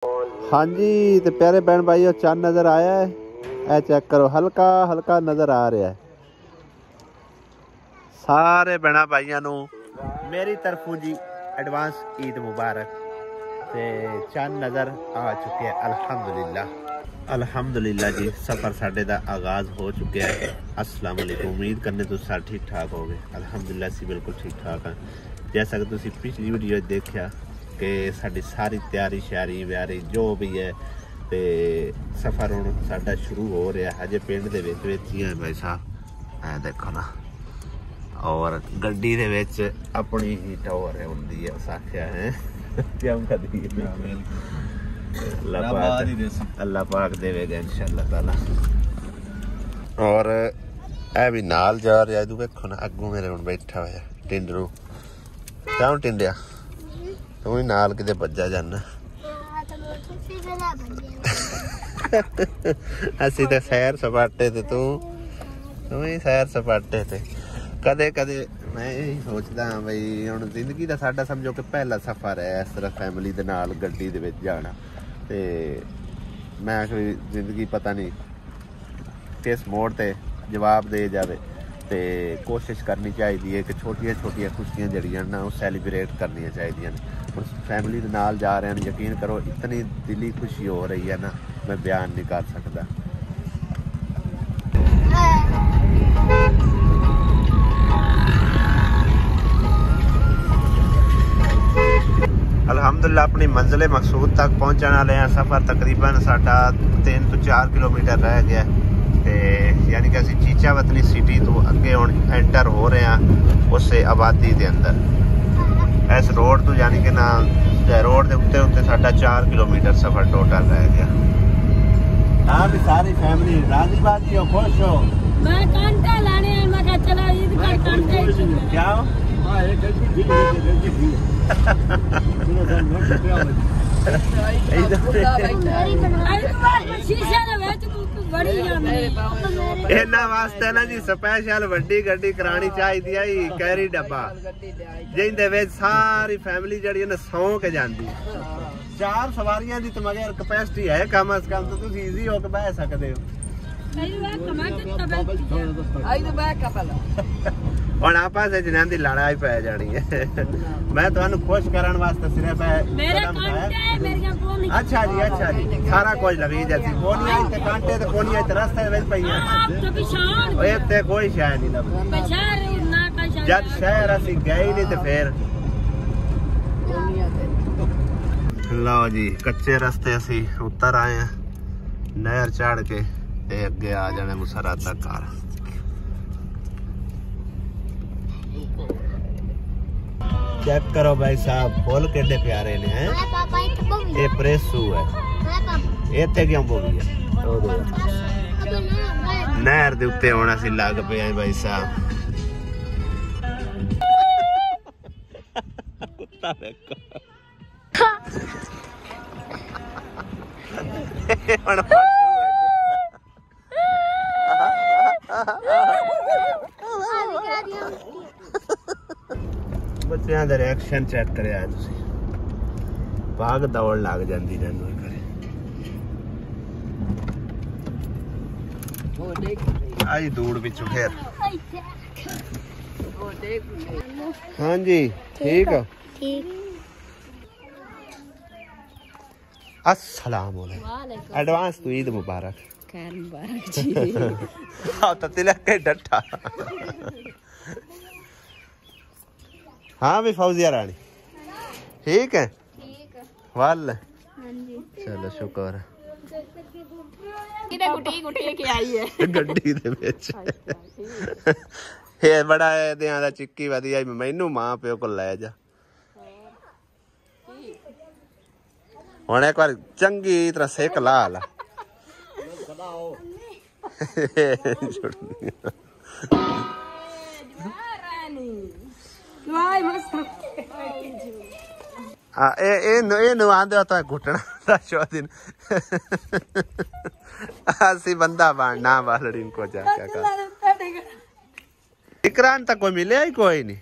हाँ जी तो प्यारे बहन भाइयों चंद नज़र आया है। ए चेक करो हल्का हल्का नज़र आ रहा है। सारे बहना भाइयों नू मेरी तरफों जी एडवांस ईद मुबारक। ते चंद नज़र आ चुके हैं अल्हम्दुलिल्लाह अल्हम्दुलिल्लाह जी। सफ़र साढ़े दा आगाज़ हो चुका है। अस्सलाम वालेकुम। उम्मीद करने तो सारे ठीक ठाक हो गए। अल्हम्दुलिल्लाह असीं बिल्कुल ठीक ठाक हैं। जैसा कि तुसीं पिछली वीडियो देखा कि साड़ी सारी तैयारी श्यारी व्यारी जो भी है तो सफ़र हुण साडा शुरू हो रहा है। अजे पिंड दे विच ही है भाई साहब ऐ देखो ना। और गड्डी दे विच अपनी ही टोर हुंदी है। आख्या है क्यों कदी अल्लाह पाक देवेगा इंशाअल्लाह ताला। और ए भी नाल जा रहा तू वेखो ना अगू मेरे हुण बैठा होया टिंडरू। क्यों टिंडिया तू ही नाल किते बज्जा जाना। असी तो सैर सपाटे ते तू ही सैर सपाटे ते। कदे कदे मैं यही सोचदा हाँ बई हुण जिंदगी दा साडा समझो कि पहला सफ़र है इस तरह फैमिली दे नाल गड्डी दे विच जाना। ते मैं कोई जिंदगी पता नहीं किस मोड़ ते जवाब दे जावे। तो कोशिश करनी चाहिए कि छोटिया छोटिया खुशियां जड़ियां ना वो सैलीब्रेट करनियां चाहिए। उस फैमिली दे नाल जा रहे हैं यकीन करो इतनी दिली खुशी हो रही है ना मैं बयान नहीं कर सकता। अल्हम्दुलिल्लाह अपनी मंजिल मकसूद तक पहुंचने वाले हैं। सफ़र तकरीबन साडा 3 तो 4 किलोमीटर रह गया ते यानी कि असी चीचा वतनी सिटी तो अगे हुण एंटर हो रहे हैं उस आबादी के अंदर। इस रोड तो यानी कि ना रोड के उत्ते उत्ते साडा 4 किलोमीटर सफ़र टोटल रह गया। हाँ भी सारी फैमिली राजी बाजी हो खुश हो। मैं कांटा लाने मैं कहा चला ईद का कांटा क्या इन्हां वास्ते ना जी स्पैशल वड्डी गड्डी करानी चाहिए कैरी डब्बा जिंदे विच सारी फैमिली जड़ी ना सौ के जांदी। 4 सवारियां दी तो मगर कैपेसिटी है कम अज कम तो तुम इजी हो के बह सकते हो। और आपस जिन्हां दी लड़ाई पै जानी है। मैं तुहानू खुश करन वास्ते सिर्फ अच्छा जी सारा कुछ लगी जैसी कोनियां ते कांटे ते कोनियां ते रास्ते विच पईयां इत्ते कोई शय नहीं लभदी। जद शहर असी गए नहीं ते फिर लो जी कच्चे रास्ते असी उतर आए हैं नहर चढ़ के ते अगे आ जाने मुसरा तक घर। चेक करो भाई साहब फुल केडे प्यारे ने हैं। ये प्रेसू है इत्थे क्यों बोगी है नहर दे उत्ते हुण असीं लग पे हैं भाई साहब। कुत्ता देखो बच्चों का रिएक्शन चेक करे भाग दौड़ लग जाती आई दूर पिछू फिर। हाँ जी ठीक है अस्सलाम वालेकुम एडवांस तो ईद मुबारक। खैर मुबारक जी। हाँ तो तिलक के डट्ठा। हाँ भी फौजिया रानी ठीक है वाल चलो शुक्र गड्डी दे विच ये बड़ा दियां दा चिक्की वधिया मैनू मां प्यो को ले जा। हुण एक बार चंगी तरह सेक ला ला। आंदे घुटना दिन असी बंदा बनना बालड़ी को जा क्या कर विक्रांत तक कोई मिले ही कोई नहीं।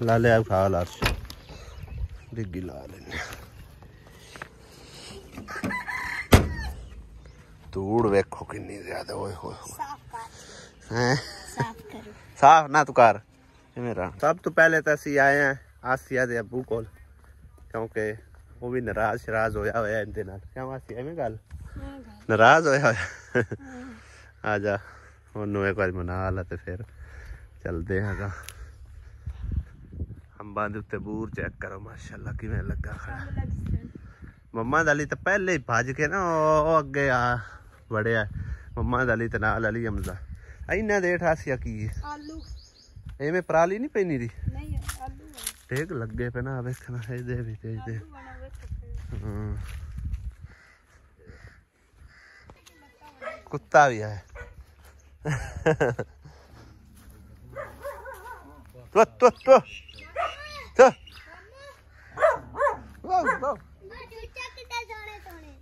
ला लिया खा लार्श डिग्गी ला लेने धूड़ वेखो कितनी ज्यादा ओए होए साफ ना तू कर मेरा। सब तो पहले तो असी आए हैं आसिया दे अबू कोल क्योंकि वो भी नाराज शराज होया होया इनदे नाल क्या आसिया एवें गल नाराज होया होया आ जा ओनू एक बार मना ला ते फिर चलते हैं। अंबा दे उत्ते बूर चेक करो माशाल्लाह किवें लगा खड़ा। मम्मा दली तो पहले ही भज के ना ओ अगे आ बड़े मम्मा दली ते नाल अली हमजा इन्ना दे ठासिया की आलू एवें पराली नहीं पैनी दी नहीं आलू ठीक लगे पे ना वेखना है दे भी तेज दे कुत्ता भी है तो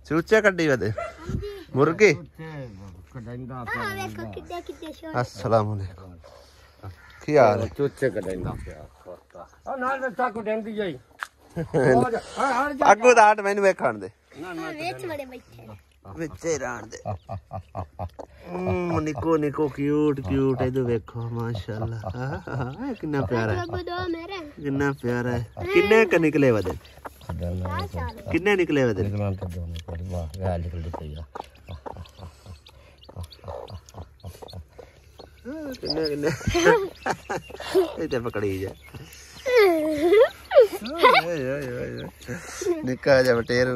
चूचे कड्डी वे मुर्गी अस्सलाम वालेकुम की हाल है चूचे कड्डा अगू दाट मैनू वेखण दे विचे राण दे निको निको क्यूट क्यूट इधर वेखो माशाल्लाह कितना प्यारा है कितना प्यारा है। किन्ने क निकले वदे किन्ने निकले वदे किन्ने किन्ने इधर पकड़ी जा निका जा बटेरू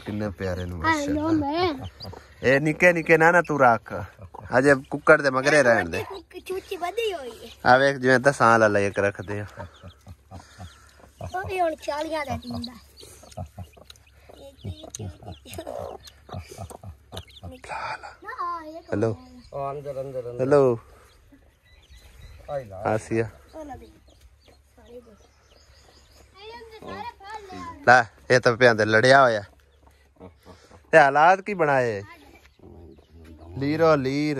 किन्ने प्यारे नु माशाल्लाह ए निके निके ना तू रख अजे कुक्कड़ दे मगरे रहन दे चूची बदी होई आ वेख जिवें 10 साल ला एक रख दे ओ हुन 40 दा दिंदा हेलो अंदर अंदर हेलो आसिया ला ये तो पे लड़िया होया ते हालात की बनाए लीरो लीर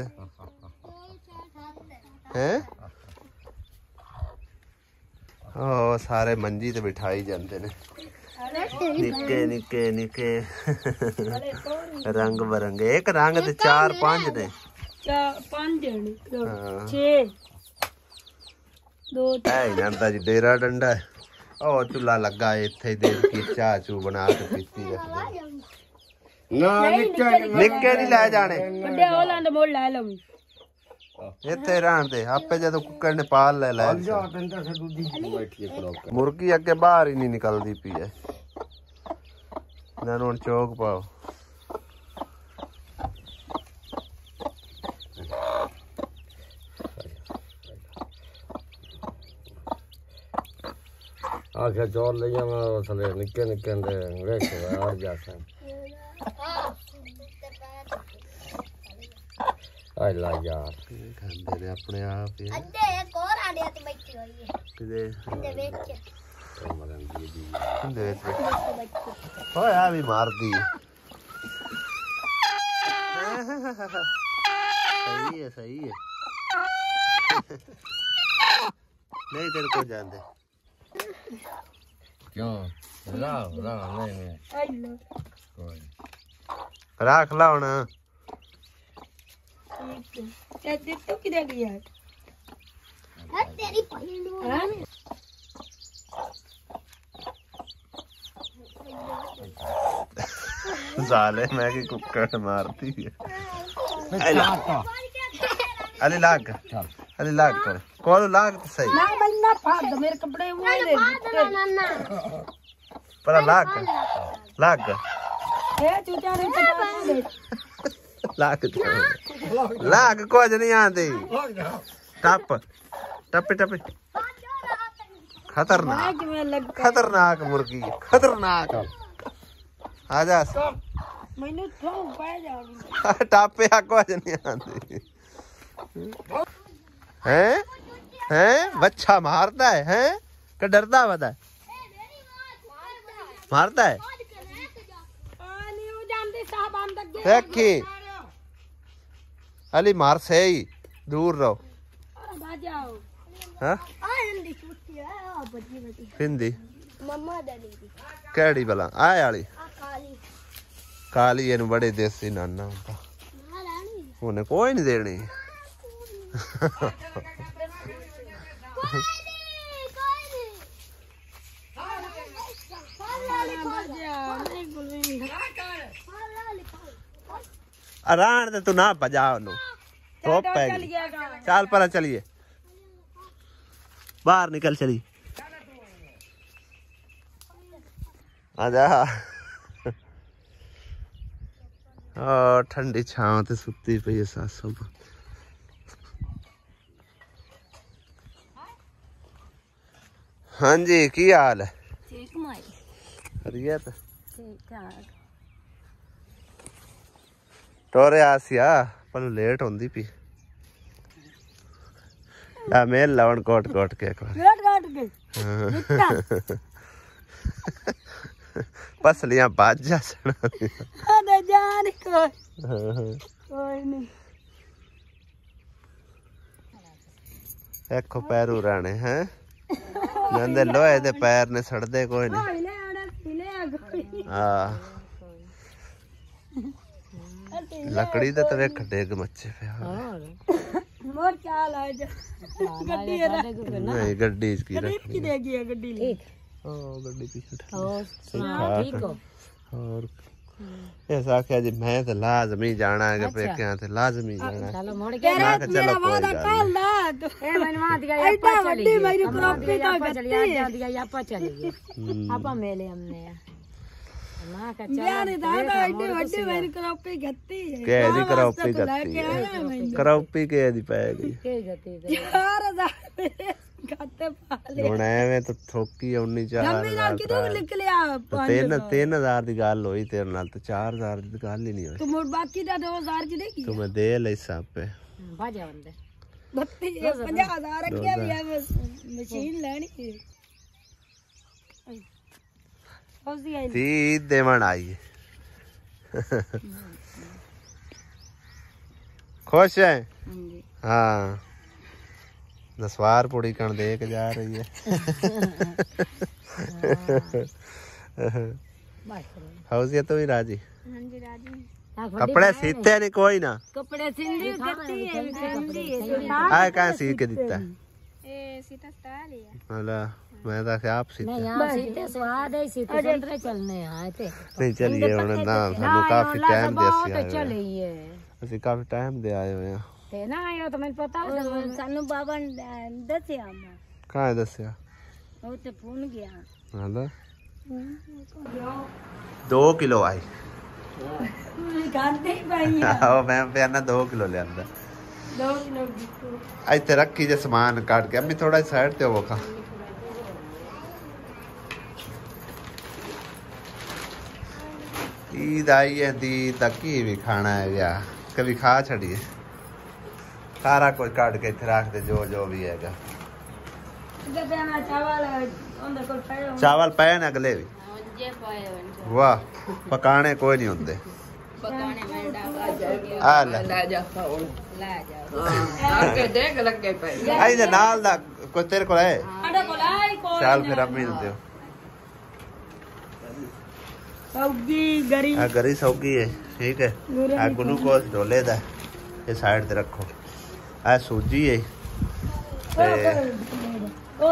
हैं ओ सारे मंजी ते बिठाई जाते ने निके निके निके रंग बरंगे एक रंग ते 4-5 ने 5 6 2 जानता जी डेरा डंडा है ओ चूल्हा लगा इत्थे देख के चाह चू बना के पीती ना निक्के नहीं लै जाने बड़े होलैंड मोड़ लै लवी इत्थे रहन दे आपे जदों कुक्कड़ ने पाल ले लै मुर्गी अगे बाहर ही नहीं निकलदी पी है ना हुण चौक पाओ आखे चोर ले थले निके निके वेख बाहर जाता ला यार खांदे ने अपने आप ही अड्डे एक और आड़िया ते बैठी होई है किदे अंदे वेच ओए आ भी मार दी सही है नहीं तेरे को जान दे क्यों ला नहीं राख ला हुन तो किधर गया तेरी साले मैं की कुक्कड़ मारती है अली लाग कर कौन लाग तो सही ना बन्ना फाड़ दो मेरे कपड़े वो ले पर लाग ए चूचा रे लाग कुछ नहीं आती टप टपे टपे खतरनाक मुर्गी खतरनाक आजा मैनू टापे कुछ नहीं आती हैं बच्चा मारता है हैं कि डरता बता मारता है देखी अली मार से ही दूर रहो हां हिंदी छुट्टी है आ बड़ी हिंदी मम्मा डैडी दी केड़ी भला आए वाली आ काली काली ਇਹਨੂੰ ਬੜੇ ਦੇਸੀ ਨਾਨਾ ਹੁੰਦਾ ना रानी ਉਹਨੇ ਕੋਈ ਨਹੀਂ ਦੇਣੀ आराम से तू ना भजा ਉਹਨੂੰ धूप पै गई चल पर चलिए बाहर निकल चली आजा ठंडी छाव ते सुती पई है सासू हाँ जी की हाल है ठीक माई खैरियत ठीक ठाक टोरे आसिया पर लेट होंदी पी ला मेल लवण कोट कोट के एक बार काट के पसलियां बाजा सना अरे जान कोई नहीं देखो पैरू राणे हैं नंदे लोहे दे पैर ने सड़दे कोई नहीं हाँ लकड़ी दे तो वेख डेग मच्छे पे मोर चाल आ जा गड्डी नहीं गड्डी की रख की देगी है गड्डी ले ओ गड्डी पीछे ठीक हो और ऐसा क्या जी मैं तो लाजमी जाना है पे क्या थे लाजमी जाना चलो मोड़ के मेरा वादा कर ला ए मनवा दिया या गड्डी मेरी प्रॉपर्टी का गड्डी आ दिया या पा चली आपा मेले हमने मां का चला दादा एडी वड्डी मेरी प्रॉपर्टी गत्ती है के दी क्रॉपी गत्ती क्रॉपी के दी पै गई के गत्ती 4000 खाते पाले ਹੁਣ ਐਵੇਂ ਤਾਂ ਥੋਕੀ 19 किदो लिख लिया 3000 ਦੀ ਗੱਲ ਹੋਈ ਤੇਰੇ ਨਾਲ ਤੇ 4000 ਦੀ ਗੱਲ ਹੀ ਨਹੀਂ ਹੋਈ तू मोर बाकी दा 2000 की देगी ਤੂੰ ਮੈਂ ਦੇ ਲਈ ਸਾਪੇ बाजा बंदे 50000 रखे भी है मशीन लेनी होसी आई ती देवण आई खुश है हाँ नसवार पुड़ी कण दे के जा रही है हाउसिया तो भी राजी हां जी राजी कपड़े सीते नहीं कोई ना कपड़े सिंधी करती है आए कहाँ सी के दिता ए सीता स्टाइल है होला मैं तो आप सीते नहीं यहां सीते स्वाद है सीते संतरे चलने आए थे नहीं चलिए हुन ना सानू काफी टाइम दे तो चलिए ਅਸੀਂ ਕਾਫੀ ਟਾਈਮ ਦੇ ਆਏ ਹੋਏ ਆ ਤੇ ਨਾ ਆਇਓ ਤਾਂ ਮੈਨੂੰ ਪਤਾ ਸਾਨੂੰ ਬਾਬਾ ਦੱਸਿਆ ਕਾਹ ਦੱਸਿਆ ਉਹ ਤੇ ਫੋਨ ਗਿਆ ਹਲਾ 2 ਕਿਲੋ ਆਈ ਗਾਂਦੇ ਭਾਈ ਉਹ ਮੈਂ ਪਿਆਨਾ 2 ਕਿਲੋ ਲਿਆਂਦਾ 2 ਕਿਲੋ ਬਿੱਕੂ ਇੱਥੇ ਰੱਖੀ ਜੇ ਸਮਾਨ ਕੱਢ ਕੇ ਅੰਮੀ ਥੋੜਾ ਸਾਈਡ ਤੇ ਹੋਵੋ ਖਾ ईद आई है दी तक की भी खाना है या कभी खा छड़िए सारा कुछ काट के इथे रख दे जो जो भी है चावल पे न अगले भी वाह पकाने कोई नहीं होंगे नाल दा कोई तेरे को है चल फिर अम्मी नु दियो गरी सौगी है ठीक है आ ग्लूकोज ढोले दा ये साइड ते रखो आ सूजी है ते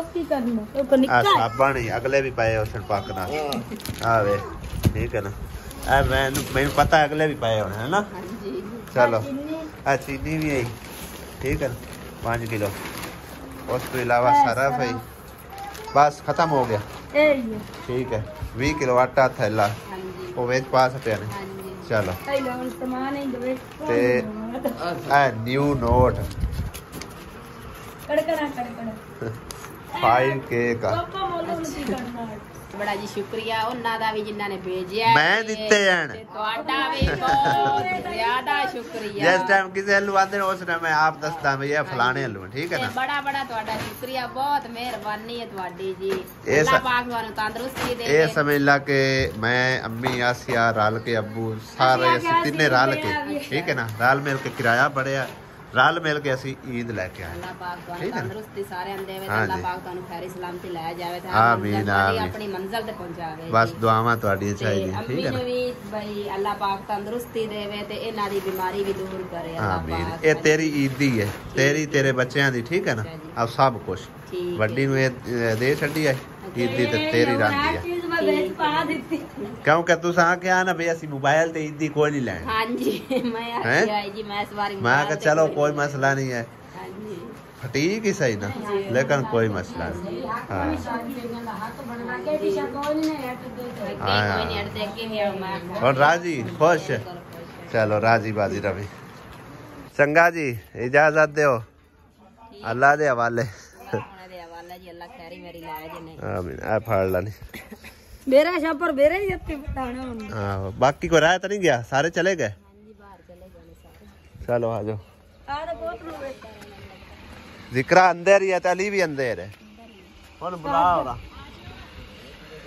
की करना तो निकाल आ साबण ही अगले भी पाए उसन पाकना आ वे ठीक है ना आ मैंने पता है अगले भी पाए होने है ना चलो आ चीनी भी है ठीक है 5 किलो उसके अलावा सरफ है बस खत्म हो गया ठीक है 20 किलो आटा थैला वो वेच पा सकते हैं चलो ते न्यू नोट 5K का बड़ा जी शुक्रिया उन्हां दा भी जिन्हां ने भेजिया मैं दिते हैं ਤੁਹਾਡਾ ਵੀ बहुत ज्यादा शुक्रिया जिस टाइम किसी हलू आते हैं उस टाइम मैं आप दसदा मैं ये फलाने हलू ठीक है ना बड़ा बड़ा ਤੁਹਾਡਾ शुक्रिया बहुत मेहरबानी है ਤੁਹਾਡੀ जी अल्लाह पाक ਤੁਹਾਨੂੰ तंदुरुस्ती दे ये समझ ला के मैं अम्मी आसिया राल के अब्बू सारे तीने राल के ठीक है ना राल मिल के किराया बढ़िया रल मिल के असी ईद लैके आए। अल्लाह पाक ਤੁਹਾਨੂੰ ਤੰਦਰੁਸਤੀ ਸਾਰਿਆਂ ਦੇ ਦੇਵੇ, ਅੱਲਾਹ ਪਾਕ ਤੁਹਾਨੂੰ ਖੈਰੀ ਸਲਾਮਤੀ ਲੈ ਜਾਵੇ ਤੇ ਆਮੀਨ ਆਮੀਨ ਆਪਣੀ ਮੰਜ਼ਿਲ ਤੇ ਪਹੁੰਚਾਵੇ। ਬਸ ਦੁਆਵਾਂ ਤੁਹਾਡੀਆਂ ਚਾਹੀਦੀਆਂ, ਠੀਕ ਹੈ ਨਾ ਵੀ ਬਈ ਅੱਲਾਹ ਪਾਕ ਤੰਦਰੁਸਤੀ ਦੇਵੇ ਤੇ ਇਹਨਾਂ ਦੀ ਬਿਮਾਰੀ ਵੀ ਦੂਰ ਕਰੇ ਅੱਲਾਹ ਪਾਕ। ਇਹ ਤੇਰੀ ਈਦ ਦੀ ਹੈ, ਤੇਰੀ ਤੇਰੇ ਬੱਚਿਆਂ ਦੀ, ਠੀਕ ਹੈ ਨਾ। ਆ ਸਭ ਕੁਝ ਵੱਡੀ ਨੂੰ ਇਹ ਦੇ ਛੱਡੀ ਹੈ ਈਦ ਦੀ ਤੇ ਤੇਰੀ ਰਾਂਦੀ ਹੈ, क्योंकि तुस आख्या ना भी असि मोबाइल ते ईदी कोई नहीं लेना। हां जी मैं आखिया जी मैं इस बार मैं कहा चलो कोई मसला नहीं है। हां जी ठीक ही सही ना, लेकिन कोई मसला नहीं। हां और राजी खुश, चलो राजी बाजी रवि। चंगा जी इजाजत दो, अल्लाह दे हवाले। आमीन। आ फाड़ ला नहीं मेरा छापर मेरे ही जत्ते बताना हुन। हां बाकी को राय तो नहीं गया, सारे चले गए। हां जी बाहर चले गए। चलो आ जाओ। आ तो बहुत लोग जिक्रा अंदर ही है, अली भी अंदर है। कौन बुला रहा,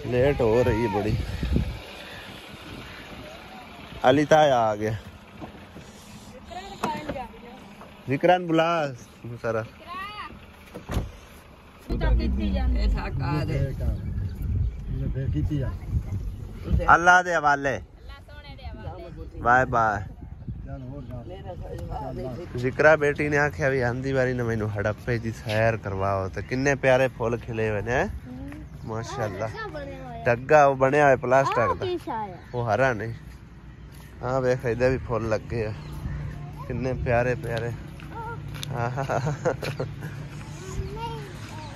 लेट हो रही है बड़ी। अली ताया आ गया। जिक्रान बुला सारा अल्लाह दे हवाले। Bye bye. जिक्रा बेटी ने आख्या भी आंदी बारी ना मैनू हड़प्पे दी सैर करवाओ, तो किन्ने प्यारे फुल खिले हुए ने माशाअल्लाह। डग्गा वो बनया हुआ प्लास्टिक दा, वो हरा नहीं। हाँ वेख इधर भी फुल लगे किन्ने प्यारे प्यारे।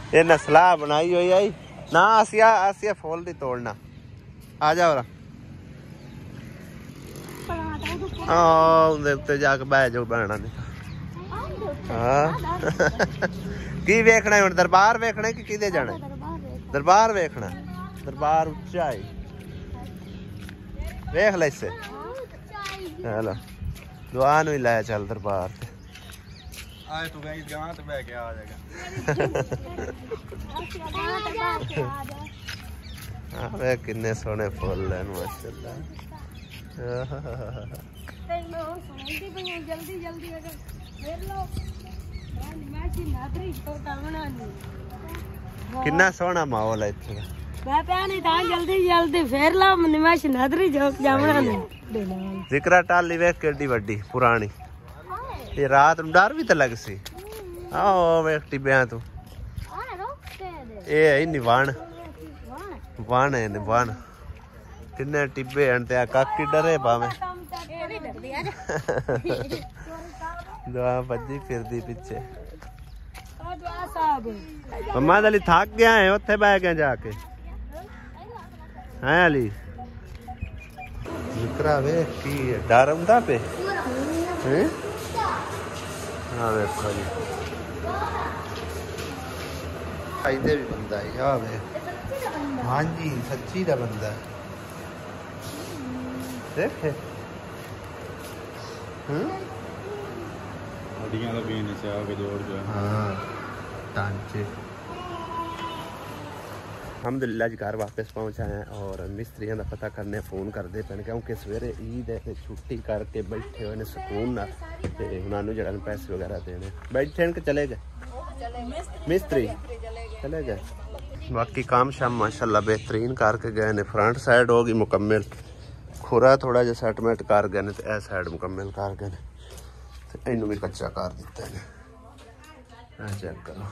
ये नस्ला बनाई हुई आई ना, आसिया फुल दी तोड़ना। आ जाओ उनके उत्ते जाके बह जाओ बनना नहीं। हाँ की वेखना है हुण, दरबार वेखना कि किदे जाना? दरबार वेखना, दरबार उच्चा है, वेख ले इसे। चलो दुआ नु ही लै चल दरबार ते। आए तू गई गांव ते बह के आ जाएगा। हां वे किन्ने सोने फुल हैं माशाल्लाह। मैं सुनती पई जल्दी जल्दी अगर फेर लो मैची नादरी तो कामना नहीं। किन्ना सोना माहौल है इत्थे। मैं पे नहीं था जल्दी जल्दी फेर लो निमाश नादरी जो जामना नहीं। जिक्रा टाली वेख केडी वड्डी पुरानी, ये रात ਨੂੰ डर भी तो लग सी। आओ वेख टिब्या तू ए है निवान वान है निवान किन्ने टिब्बे हैं ते काकी डरे पावे। दुआ बज्जी फिरदी पीछे। मम्मा अली थक गया है, उत्थे बह गया जाके हैं अली। जिक्रा वेख की डर हुंदा पे हैं। हाँ देखो जी फायदे भी बंदा है। हाँ वे हाँ जी सच्ची का बंदा है, देखे हड्डियां का भी नीचे आके जोड़ जो। हाँ टांचे। अलहमदुलिल्लाह जी घर वापस पहुँचा है और मिस्त्रियों का पता करने फोन करते पे, क्योंकि सवेरे ईद है छुट्टी करके बैठे हुए ने सुकून ना, तो उन्होंने जरा पैसे वगैरह देने बैठे के चले गए मिस्त्री चले गए। बाकी काम शाम माशाल्लाह बेहतरीन करके गए ने। फ्रंट साइड होगी मुकम्मल, खुरा थोड़ा जिहा सैटमेंट कर गए ने, तो यह साइड मुकम्मल कर गए ने, तो इनू भी कच्चा कर दिता है। चेक करो।